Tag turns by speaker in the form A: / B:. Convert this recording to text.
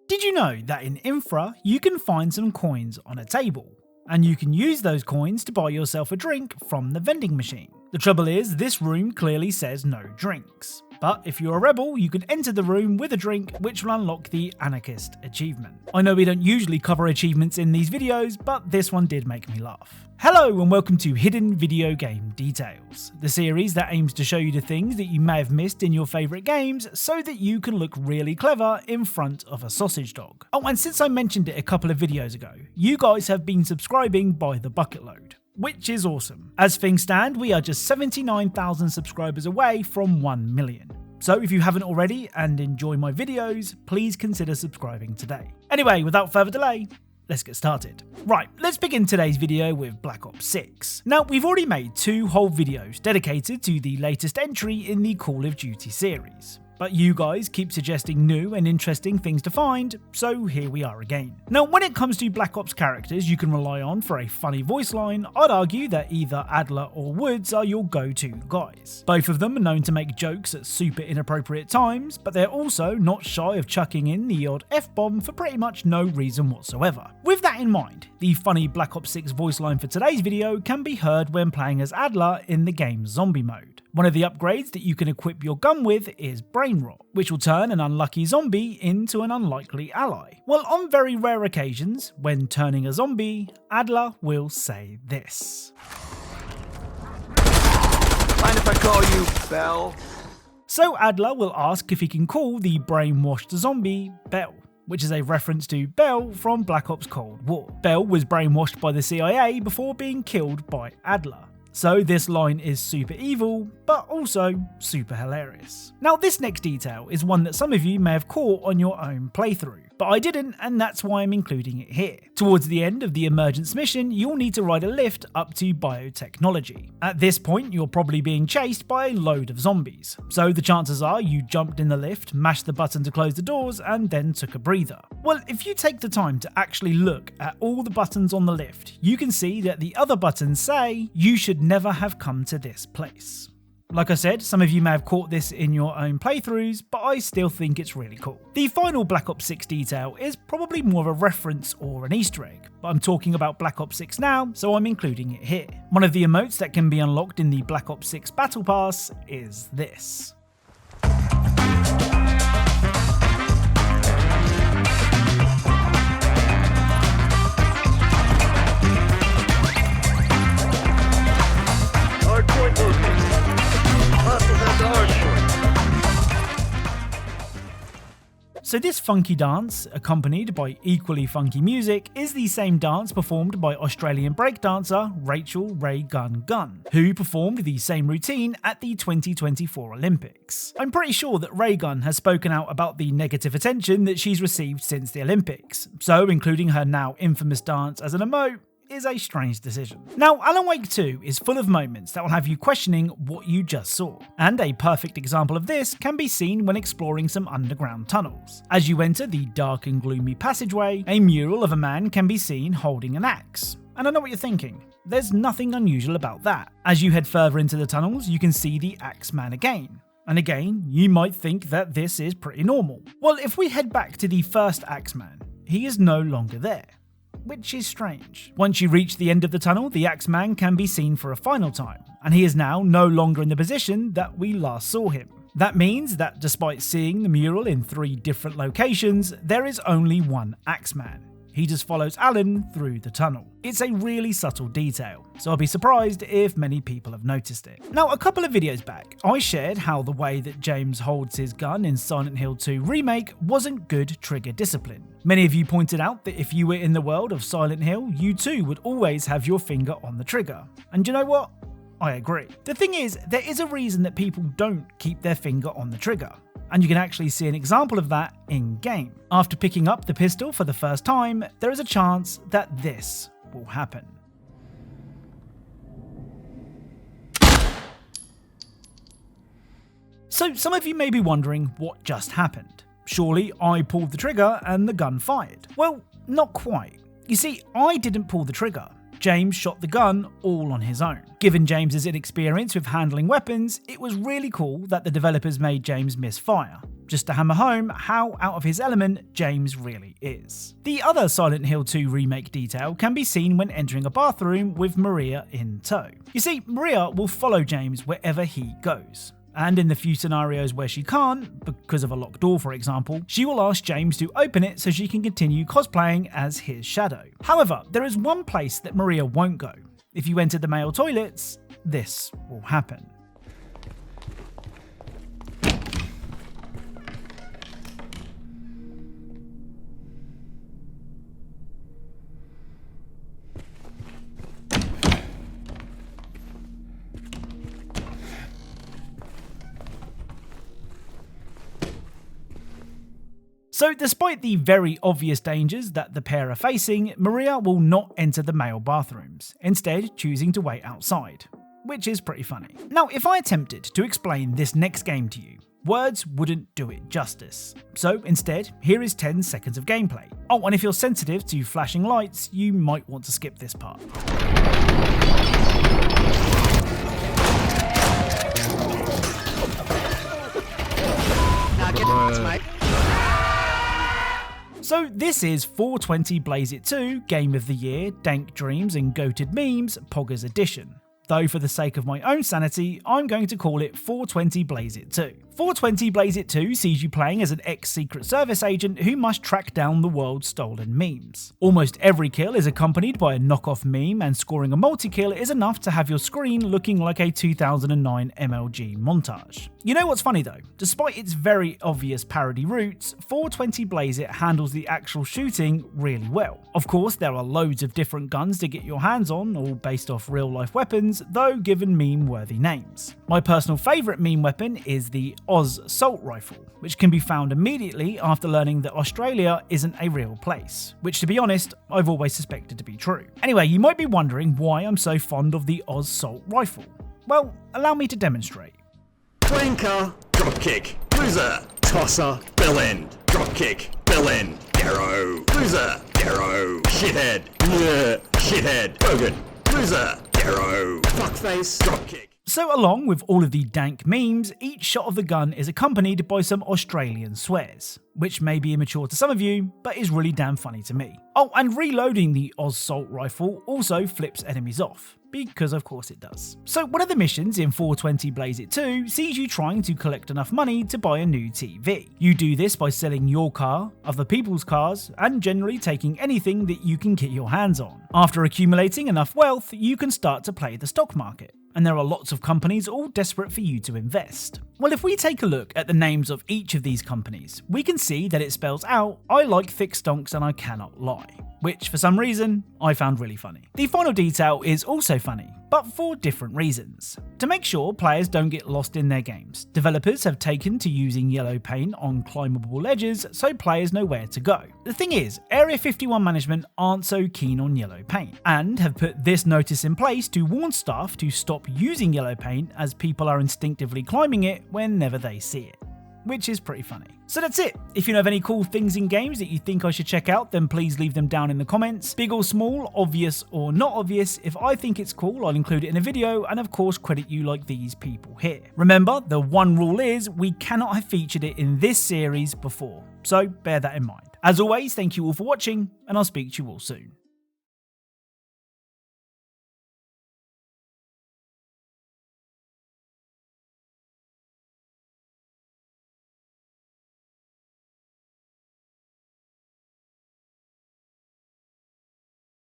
A: Did you know that in INFRA you can find some coins on a table? And you can use those coins to buy yourself a drink from the vending machine. The trouble is, this room clearly says no drinks. But if you're a rebel, you can enter the room with a drink, which will unlock the Anarchist achievement. I know we don't usually cover achievements in these videos, but this one did make me laugh. Hello and welcome to Hidden Video Game Details, the series that aims to show you the things that you may have missed in your favourite games so that you can look really clever in front of a sausage dog. Oh, and since I mentioned it a couple of videos ago, you guys have been subscribing by the bucket load, which is awesome. As things stand, we are just 79,000 subscribers away from 1 million. So if you haven't already and enjoy my videos, please consider subscribing today. Anyway, without further delay, let's get started. Right, let's begin today's video with Black Ops 6. Now, we've already made 2 whole videos dedicated to the latest entry in the Call of Duty series. But you guys keep suggesting new and interesting things to find, so here we are again. Now, when it comes to Black Ops characters you can rely on for a funny voice line, I'd argue that either Adler or Woods are your go-to guys. Both of them are known to make jokes at super inappropriate times, but they're also not shy of chucking in the odd F-bomb for pretty much no reason whatsoever. With that in mind, the funny Black Ops 6 voice line for today's video can be heard when playing as Adler in the game's zombie mode. One of the upgrades that you can equip your gun with is Brain Rot, which will turn an unlucky zombie into an unlikely ally. Well, on very rare occasions, when turning a zombie, Adler will say this.
B: Mind if I call you Bell?
A: So Adler will ask if he can call the brainwashed zombie Bell, which is a reference to Bell from Black Ops Cold War. Bell was brainwashed by the CIA before being killed by Adler. So this line is super evil, but also super hilarious. Now, this next detail is one that some of you may have caught on your own playthrough, but I didn't, and that's why I'm including it here. Towards the end of the emergence mission, you'll need to ride a lift up to biotechnology. At this point, you're probably being chased by a load of zombies, so the chances are you jumped in the lift, mashed the button to close the doors, and then took a breather. Well, if you take the time to actually look at all the buttons on the lift, you can see that the other buttons say, "You should never have come to this place." Like I said, some of you may have caught this in your own playthroughs, but I still think it's really cool. The final Black Ops 6 detail is probably more of a reference or an Easter egg, but I'm talking about Black Ops 6 now, so I'm including it here. One of the emotes that can be unlocked in the Black Ops 6 Battle Pass is this. So this funky dance, accompanied by equally funky music, is the same dance performed by Australian breakdancer Rachel Ray Gun Gun, who performed the same routine at the 2024 Olympics. I'm pretty sure that Ray Gun has spoken out about the negative attention that she's received since the Olympics, so including her now infamous dance as an emote is a strange decision. Now, Alan Wake 2 is full of moments that will have you questioning what you just saw, and a perfect example of this can be seen when exploring some underground tunnels. As you enter the dark and gloomy passageway, a mural of a man can be seen holding an axe. And I know what you're thinking, there's nothing unusual about that. As you head further into the tunnels, you can see the Axeman again. And again, you might think that this is pretty normal. Well, if we head back to the first Axeman, he is no longer there, which is strange. Once you reach the end of the tunnel, the Axeman can be seen for a final time, and he is now no longer in the position that we last saw him. That means that despite seeing the mural in 3 different locations, there is only one Axeman. He just follows Alan through the tunnel. It's a really subtle detail, so I'll be surprised if many people have noticed it. Now, a couple of videos back, I shared how the way that James holds his gun in Silent Hill 2 Remake wasn't good trigger discipline. Many of you pointed out that if you were in the world of Silent Hill, you too would always have your finger on the trigger. And you know what? I agree. The thing is, there is a reason that people don't keep their finger on the trigger. And you can actually see an example of that in-game. After picking up the pistol for the first time, there is a chance that this will happen. So some of you may be wondering what just happened. Surely I pulled the trigger and the gun fired. Well, not quite. You see, I didn't pull the trigger. James shot the gun all on his own. Given James's inexperience with handling weapons, it was really cool that the developers made James misfire, just to hammer home how out of his element James really is. The other Silent Hill 2 remake detail can be seen when entering a bathroom with Maria in tow. You see, Maria will follow James wherever he goes. And in the few scenarios where she can't, because of a locked door for example, she will ask James to open it so she can continue cosplaying as his shadow. However, there is one place that Maria won't go. If you enter the male toilets, this will happen. So despite the very obvious dangers that the pair are facing, Maria will not enter the male bathrooms, instead choosing to wait outside, which is pretty funny. Now, if I attempted to explain this next game to you, words wouldn't do it justice. So instead, here is 10 seconds of gameplay. Oh, and if you're sensitive to flashing lights, you might want to skip this part.
B: Now get this, mate.
A: So this is 420 Blaze It 2 Game of the Year, Dank Dreams and Goated Memes Poggers Edition. Though for the sake of my own sanity, I'm going to call it 420 Blaze It 2. 420 Blaze It 2 sees you playing as an ex-Secret Service agent who must track down the world's stolen memes. Almost every kill is accompanied by a knockoff meme, and scoring a multi-kill is enough to have your screen looking like a 2009 MLG montage. You know what's funny though? Despite its very obvious parody roots, 420 Blaze It handles the actual shooting really well. Of course, there are loads of different guns to get your hands on, all based off real-life weapons, though given meme-worthy names. My personal favourite meme weapon is the Oz Assault Rifle, which can be found immediately after learning that Australia isn't a real place, which to be honest, I've always suspected to be true. Anyway, you might be wondering why I'm so fond of the Oz Assault Rifle. Well, allow me to demonstrate.
C: Flanker, dropkick, loser, tosser, bell end, dropkick, bell end, arrow, loser, arrow, shithead, yeah, shithead, bogan, loser, arrow, fuckface, dropkick.
A: So along with all of the dank memes, each shot of the gun is accompanied by some Australian swears, which may be immature to some of you, but is really damn funny to me. Oh, and reloading the Oz Assault Rifle also flips enemies off, because of course it does. So one of the missions in 420 Blaze It 2 sees you trying to collect enough money to buy a new TV. You do this by selling your car, other people's cars, and generally taking anything that you can get your hands on. After accumulating enough wealth, you can start to play the stock market. And there are lots of companies all desperate for you to invest. Well, if we take a look at the names of each of these companies, we can see that it spells out, I like thick stonks and I cannot lie, which for some reason I found really funny. The final detail is also funny, but for different reasons. To make sure players don't get lost in their games, developers have taken to using yellow paint on climbable ledges so players know where to go. The thing is, Area 51 management aren't so keen on yellow paint, and have put this notice in place to warn staff to stop using yellow paint as people are instinctively climbing it whenever they see it, which is pretty funny. So that's it. If you know of any cool things in games that you think I should check out, then please leave them down in the comments. Big or small, obvious or not obvious, if I think it's cool, I'll include it in a video and of course credit you like these people here. Remember, the one rule is we cannot have featured it in this series before, so bear that in mind. As always, thank you all for watching, and I'll speak to you all soon.